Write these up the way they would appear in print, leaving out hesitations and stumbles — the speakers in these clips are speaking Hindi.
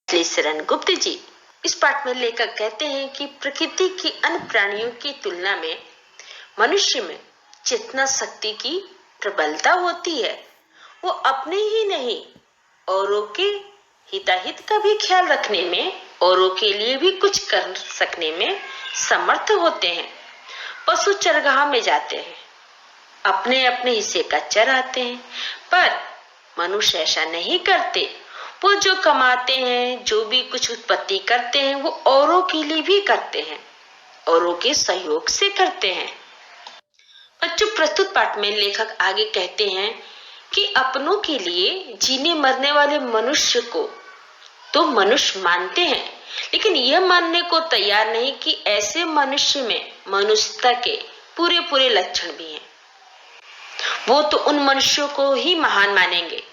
शरण गुप्त जी इस पाठ में लेखक कहते हैं कि प्रकृति की अन्य प्राणियों की तुलना में मनुष्य में चेतना शक्ति की प्रबलता होती है। वो अपने ही नहीं औरों के हिताहित का भी ख्याल रखने में, औरों के लिए भी कुछ कर सकने में समर्थ होते हैं। पशु चरगाह में जाते हैं, अपने अपने हिस्से का चराते हैं, पर मनुष्य ऐसा नहीं करते। वो जो कमाते हैं, जो भी कुछ उत्पत्ति करते हैं, वो औरों के लिए भी करते हैं, औरों के सहयोग से करते हैं। बच्चों, प्रस्तुत पाठ में लेखक आगे कहते हैं कि अपनों के लिए जीने मरने वाले मनुष्य को तो मनुष्य मानते हैं, लेकिन यह मानने को तैयार नहीं कि ऐसे मनुष्य में मनुष्यता के पूरे पूरे लक्षण भी हैं। वो तो उन मनुष्यों को ही महान मानेंगे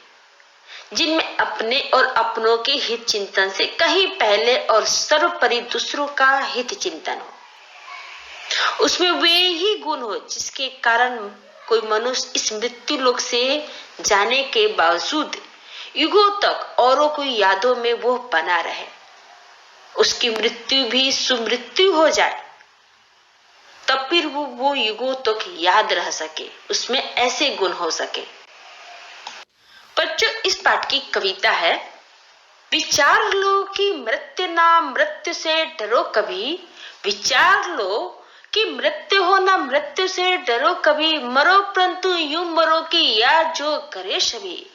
जिनमें अपने और अपनों के हित चिंतन से कहीं पहले और सर्वोपरि दूसरों का हित चिंतन हो। उसमें वे ही गुण हो जिसके कारण कोई मनुष्य इस मृत्यु लोक से जाने के बावजूद युगों तक औरों को यादों में वो बना रहे। उसकी मृत्यु भी सुमृत्यु हो जाए तब फिर वो युगों तक याद रह सके, उसमें ऐसे गुण हो सके। बच्चों, इस पाठ की कविता है, विचार लो कि मृत्यु ना मृत्यु से डरो कभी, विचार लो कि मृत्यु हो ना मृत्यु से डरो कभी, मरो परंतु यूं मरो कि याद जो करे सभी।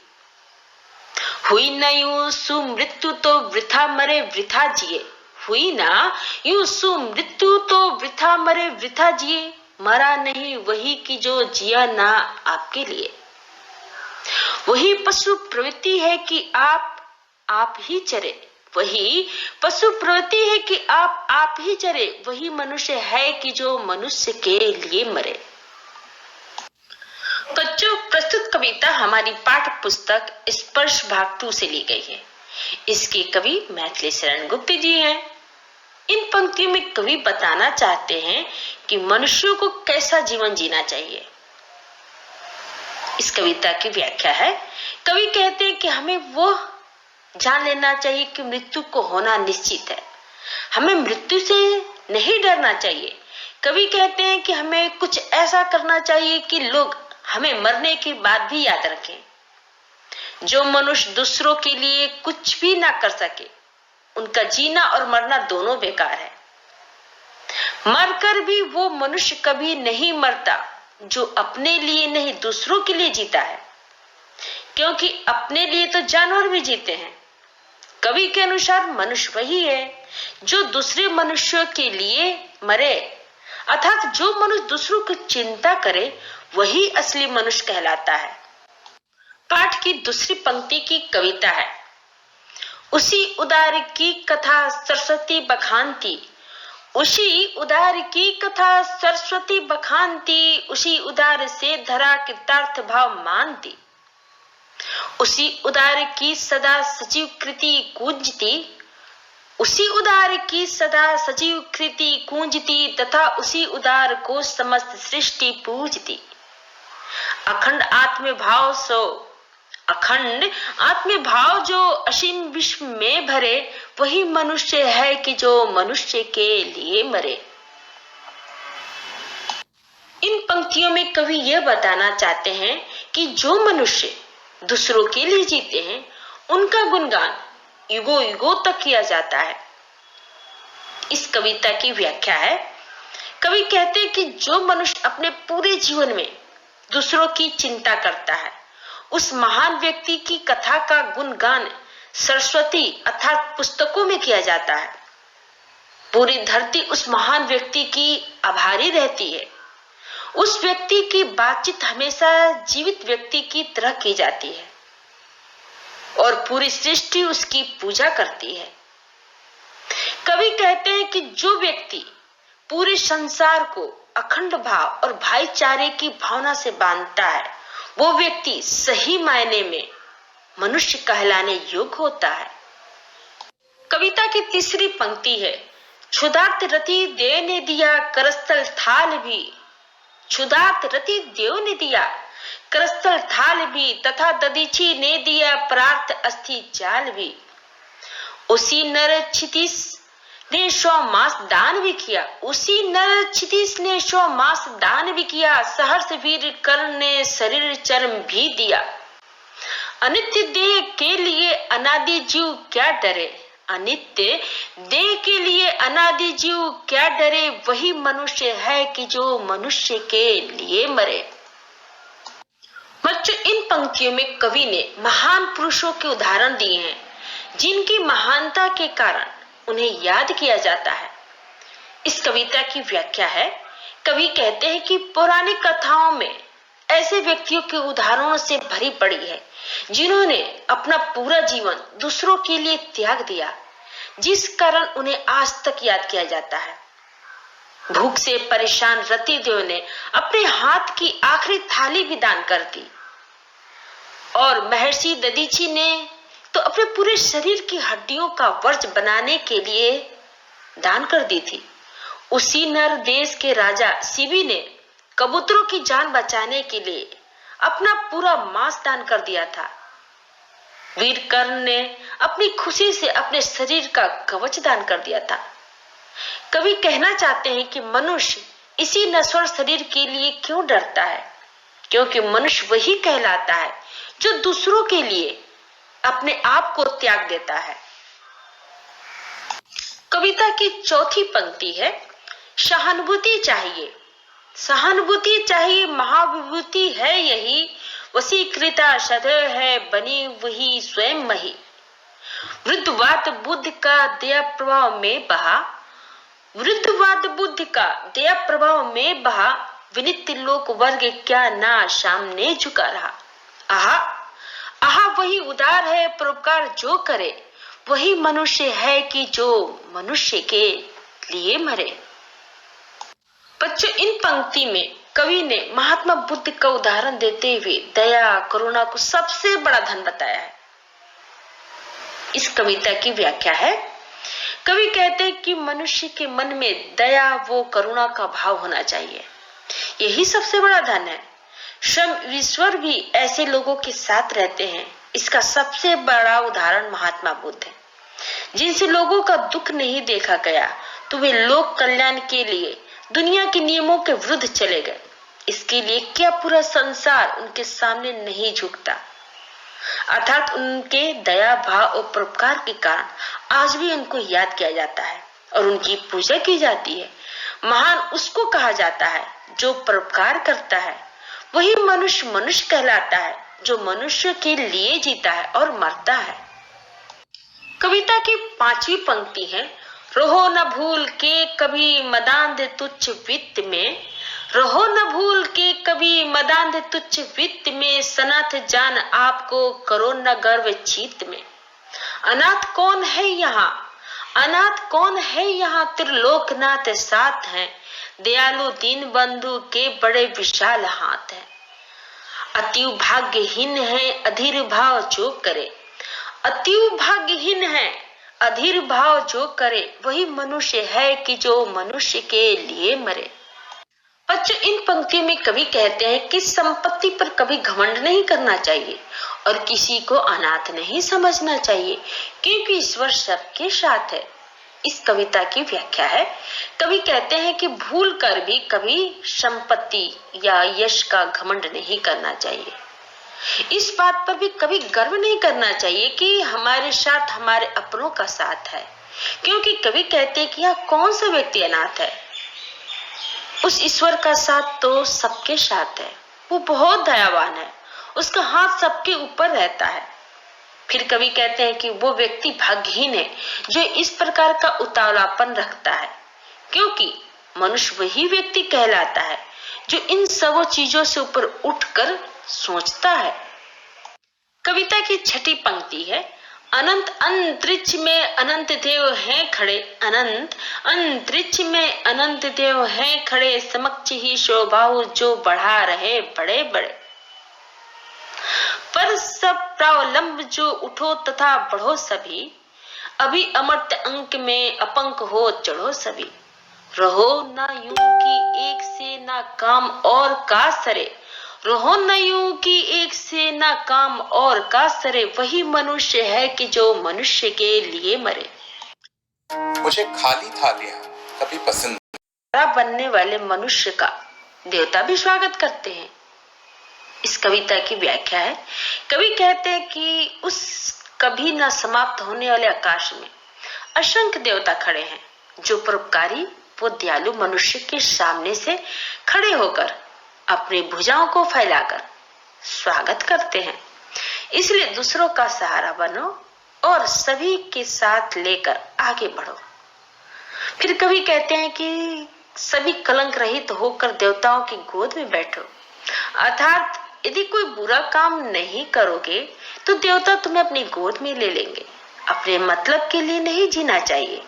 हुई न यूं सुमृत्यु तो वृथा मरे वृथा जिए, हुई ना यूं सुमृत्यु तो वृथा मरे वृथा जिए, मरा नहीं वही कि जो जिया ना आपके लिए। वही पशु प्रवृत्ति है कि आप ही चरे, वही पशु प्रवृत्ति है कि आप ही चरे, वही मनुष्य है कि जो मनुष्य के लिए मरे। बच्चों, प्रस्तुत कविता हमारी पाठ्य पुस्तक स्पर्श भाग 2 से ली गई है। इसके कवि मैथिली शरण गुप्त जी हैं। इन पंक्तियों में कवि बताना चाहते हैं कि मनुष्यों को कैसा जीवन जीना चाहिए। इस कविता की व्याख्या है, कवि कहते हैं कि हमें वो जान लेना चाहिए कि मृत्यु को होना निश्चित है, हमें मृत्यु से नहीं डरना चाहिए। कवि कहते हैं कि हमें कुछ ऐसा करना चाहिए कि लोग हमें मरने के बाद भी याद रखें। जो मनुष्य दूसरों के लिए कुछ भी ना कर सके, उनका जीना और मरना दोनों बेकार है। मरकर भी वो मनुष्य कभी नहीं मरता जो अपने लिए नहीं दूसरों के लिए जीता है, क्योंकि अपने लिए तो जानवर भी जीते हैं। कवि के अनुसार मनुष्य वही है जो दूसरे मनुष्यों के लिए मरे, अर्थात जो मनुष्य दूसरों की चिंता करे वही असली मनुष्य कहलाता है। पाठ की दूसरी पंक्ति की कविता है, उसी उदार की कथा सरस्वती बखानती, उसी उदार की कथा सरस्वती बखानती, उसी उदार से धरा कृतार्थ भाव मानती, उसी उदार की सदा सजीव कृति गूंजती, उसी उदार की सदा सजीव कृति गूंजती, तथा उसी उदार को समस्त सृष्टि पूजती। अखंड आत्मभाव जो असीम विश्व में भरे, वही मनुष्य है कि जो मनुष्य के लिए मरे। इन पंक्तियों में कवि यह बताना चाहते हैं कि जो मनुष्य दूसरों के लिए जीते हैं, उनका गुणगान युगों युगों तक किया जाता है। इस कविता की व्याख्या है, कवि कहते हैं कि जो मनुष्य अपने पूरे जीवन में दूसरों की चिंता करता है, उस महान व्यक्ति की कथा का गुणगान सरस्वती अर्थात पुस्तकों में किया जाता है। पूरी धरती उस महान व्यक्ति की आभारी रहती है। उस व्यक्ति की बातचीत हमेशा जीवित व्यक्ति की तरह की जाती है और पूरी सृष्टि उसकी पूजा करती है। कवि कहते हैं कि जो व्यक्ति पूरे संसार को अखंड भाव और भाईचारे की भावना से बांधता है, वो व्यक्ति सही मायने में मनुष्य कहलाने योग्य होता है। कविता की तीसरी पंक्ति है, क्षुधार्त रति देव ने दिया करस्थल थाल भी, क्षुधार्त रति देव ने दिया करस्थल थाल भी, तथा ददीची ने दिया प्रार्थ अस्थि जाल भी। उसी नर क्षितिज ने 100 मास दान भी किया, उसी नर क्षितिज ने 100 मास दान भी किया। सहर्ष वीर कर्ण ने शरीर चर्म भी दिया। अनित्य देह के लिए अनादि जीव क्या डरे, अनित्य देह के लिए अनादि जीव क्या डरे। वही मनुष्य है कि जो मनुष्य के लिए मरे। बच्चों, इन पंक्तियों में कवि ने महान पुरुषों के उदाहरण दिए हैं, जिनकी महानता के कारण उन्हें याद किया जाता है। इस कविता की व्याख्या है, कवि कहते हैं कि पौराणिक कथाओं में ऐसे व्यक्तियों के उदाहरणों से भरी पड़ी है, जिन्होंने अपना पूरा जीवन दूसरों के लिए त्याग दिया, जिस कारण उन्हें आज तक याद किया जाता है। भूख से परेशान रतिदेव ने अपने हाथ की आखिरी थाली भी दान कर दी, और महर्षि दधीची ने तो अपने पूरे शरीर की हड्डियों का वर्ज बनाने के लिए दान कर दी थी। उसी नर देश के राजा शिवी ने कबूतरों की जान बचाने के लिए अपना पूरा मांस दान कर दिया था। वीर कर्ण ने अपनी खुशी से अपने शरीर का कवच दान कर दिया था। कवि कहना चाहते हैं कि मनुष्य इसी नश्वर शरीर के लिए क्यों डरता है, क्योंकि मनुष्य वही कहलाता है जो दूसरों के लिए अपने आप को त्याग देता है। कविता की चौथी पंक्ति है, सहानुभूति चाहिए, सहानुभूति चाहिए, महाविभूति है यही, वशीकृता सदैव है बनी वही स्वयं मही। वृद्धवाद बुद्ध का दया प्रभाव में बहा, वृद्धवाद बुद्ध का दया प्रभाव में बहा, विनित लोक वर्ग क्या ना सामने झुका रहा। आहा आहा वही उदार है परोपकार जो करे, वही मनुष्य है कि जो मनुष्य के लिए मरे। बच्चों, इन पंक्ति में कवि ने महात्मा बुद्ध का उदाहरण देते हुए दया करुणा को सबसे बड़ा धन बताया है। इस कविता की व्याख्या है, कवि कहते हैं कि मनुष्य के मन में दया व करुणा का भाव होना चाहिए, यही सबसे बड़ा धन है। स्वयं ईश्वर भी ऐसे लोगों के साथ रहते हैं। इसका सबसे बड़ा उदाहरण महात्मा बुद्ध है, जिनसे लोगों का दुख नहीं देखा गया तो वे लोक कल्याण के लिए दुनिया के नियमों के विरुद्ध चले गए। इसके लिए क्या पूरा संसार उनके सामने नहीं झुकता। अर्थात उनके दया भाव और परोपकार के कारण आज भी उनको याद किया जाता है और उनकी पूजा की जाती है। महान उसको कहा जाता है जो परोपकार करता है, वही मनुष्य मनुष्य कहलाता है जो मनुष्य के लिए जीता है और मरता है। कविता की पांचवी पंक्ति है, रहो न भूल के कभी मदांध तुच्छ वित्त में, रहो न भूल के कभी मदांध तुच्छ वित्त में, सनाथ जान आपको करो न गर्व चित्त में। अनाथ कौन है यहाँ, अनाथ कौन है यहाँ, त्रिलोकनाथ साथ हैं, दयालु दीन बंधु के बड़े विशाल हाथ हैं। अतिव भाग्यहीन है अधीर भाव जो करे, अतिव भाग्यहीन है अधीर भाव जो करे, वही मनुष्य है कि जो मनुष्य के लिए मरे। बच्चों, इन पंक्तियों में कवि कहते हैं कि संपत्ति पर कभी घमंड नहीं करना चाहिए और किसी को अनाथ नहीं समझना चाहिए, क्योंकि ईश्वर सबके साथ है। इस कविता की व्याख्या है, कवि कहते हैं कि भूल कर भी कभी संपत्ति या यश का घमंड नहीं करना चाहिए। इस बात पर भी कभी गर्व नहीं करना चाहिए कि हमारे साथ हमारे अपनों का साथ है, क्योंकि कवि कहते हैं कि यह कौन सा व्यक्ति अनाथ है। उस ईश्वर का साथ तो सबके साथ है, वो बहुत दयावान है, उसका हाथ सबके ऊपर रहता है। फिर कवि कहते हैं कि वो व्यक्ति भाग्यहीन है जो इस प्रकार का उतावलापन रखता है, क्योंकि मनुष्य वही व्यक्ति कहलाता है जो इन सब चीजों से ऊपर उठकर सोचता है। कविता की छठी पंक्ति है, अनंत अंतरिक्ष में अनंत देव हैं खड़े, अनंत अंतरिक्ष में अनंत देव हैं खड़े, समक्ष ही शोभाओ जो बढ़ा रहे बड़े बड़े। पर सब प्रावलंब जो उठो तथा बढ़ो सभी, अभी अमर्त्य अंक में अपंक हो चढ़ो सभी। रहो ना यूं की एक से ना काम और का सरे, रोहनयू की एक से ना काम और कासरे, वही मनुष्य है कि जो मनुष्य के लिए मरे। मुझे खाली थालियां कभी पसंद बनने वाले मनुष्य का देवता भी स्वागत करते हैं। इस कविता की व्याख्या है। कवि कहते हैं कि उस कभी न समाप्त होने वाले आकाश में असंख्य देवता खड़े हैं जो परोपकारी व दयालु मनुष्य के सामने से खड़े होकर अपनी भुजाओं को फैलाकर स्वागत करते हैं। इसलिए दूसरों का सहारा बनो और सभी के साथ लेकर आगे बढ़ो। फिर कवि कहते हैं कि सभी कलंक रहित होकर देवताओं की गोद में बैठो, अर्थात यदि कोई बुरा काम नहीं करोगे तो देवता तुम्हें अपनी गोद में ले लेंगे। अपने मतलब के लिए नहीं जीना चाहिए,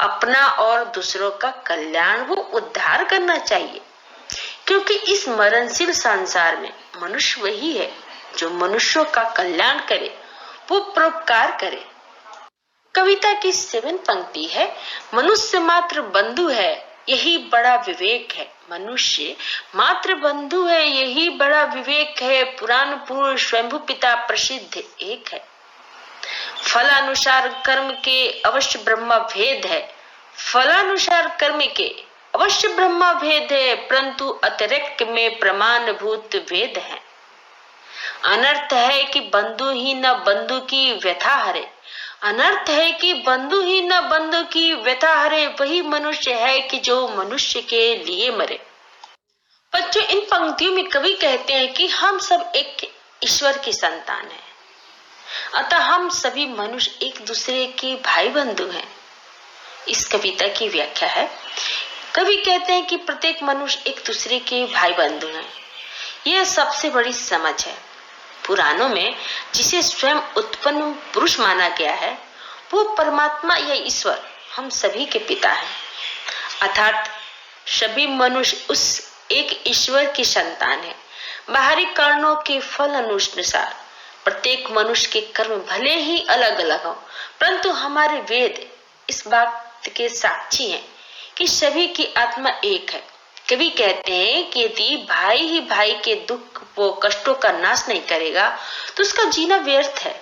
अपना और दूसरों का कल्याण व उद्धार करना चाहिए, क्योंकि इस मरणशील संसार में मनुष्य वही है जो मनुष्यों का कल्याण करे, वो परोपकार करे। कविता की 7 पंक्ति है, मनुष्य मात्र बंधु है यही बड़ा विवेक है। मनुष्य मात्र बंधु है यही बड़ा विवेक है। पुराण पुरुष स्वयंभू पिता प्रसिद्ध एक है। फलानुसार कर्म के अवश्य ब्रह्म भेद है। फलानुसार कर्म के अवश्य ब्रह्म भेद है, परंतु अतिरिक्त में प्रमाणभूत वेद है। अनर्थ है कि बंधु ही न बंधु की व्यथा हरे। अनर्थ है कि बंधु ही न बंधु की व्यथा हरे, वही मनुष्य है कि जो मनुष्य के लिए मरे। बच्चों, इन पंक्तियों में कवि कहते हैं कि हम सब एक ईश्वर की संतान हैं, अतः हम सभी मनुष्य एक दूसरे के भाई बंधु हैं। इस कविता की व्याख्या है। कवि कहते हैं कि प्रत्येक मनुष्य एक दूसरे के भाई बंधु हैं। यह सबसे बड़ी समझ है। पुराणों में जिसे स्वयं उत्पन्न पुरुष माना गया है, वो परमात्मा या ईश्वर हम सभी के पिता है, अर्थात सभी मनुष्य उस एक ईश्वर की संतान है। बाहरी कारणों के फल अनुसार प्रत्येक मनुष्य के कर्म भले ही अलग अलग हो, परंतु हमारे वेद इस बात के साक्षी हैं कि सभी की आत्मा एक है। कवि कहते हैं कि यदि भाई ही भाई के दुख व कष्टों का नाश नहीं करेगा तो उसका जीना व्यर्थ है,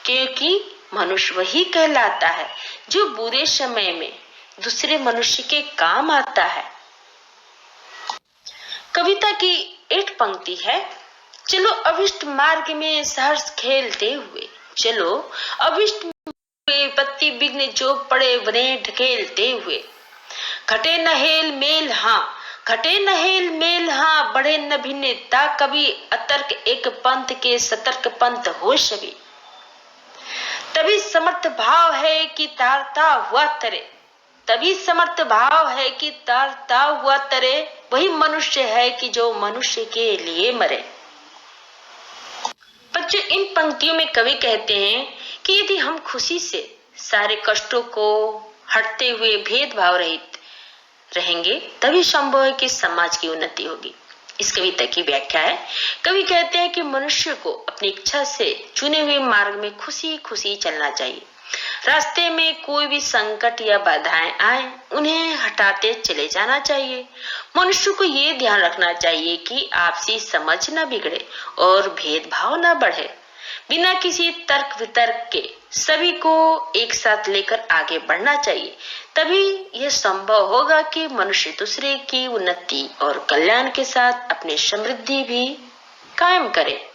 क्योंकि मनुष्य वही कहलाता है जो बुरे समय में दूसरे मनुष्य के काम आता है। कविता की 8 पंक्ति है, चलो अभिष्ट मार्ग में सहर्ष खेलते हुए, चलो अभिष्ट विपत्ति विघ्न जो पड़े वने ढकेलते हुए। घटे न हेल मेल हाँ, घटे न हेल मेल हाँ, बढ़े न भिन्नता कभी, अतर्क एक पंथ के सतर्क पंथ हो सभी। तभी समर्थ भाव है कि तारता हुआ तरे, तभी समर्थ भाव है कि तारता हुआ तरे, वही मनुष्य है कि जो मनुष्य के लिए मरे। बच्चों, इन पंक्तियों में कवि कहते हैं कि यदि हम खुशी से सारे कष्टों को हटते हुए भेदभाव रहित रहेंगे तभी संभव है कि समाज की उन्नति होगी। इस कविता की व्याख्या है। कवि कहते हैं कि मनुष्य को अपनी इच्छा से चुने हुए मार्ग में खुशी खुशी चलना चाहिए। रास्ते में कोई भी संकट या बाधाएं आए उन्हें हटाते चले जाना चाहिए। मनुष्य को ये ध्यान रखना चाहिए कि आपसी समझ न बिगड़े और भेदभाव न बढ़े। बिना किसी तर्क वितर्क के सभी को एक साथ लेकर आगे बढ़ना चाहिए, तभी यह संभव होगा कि मनुष्य दूसरे की उन्नति और कल्याण के साथ अपनी समृद्धि भी कायम करे।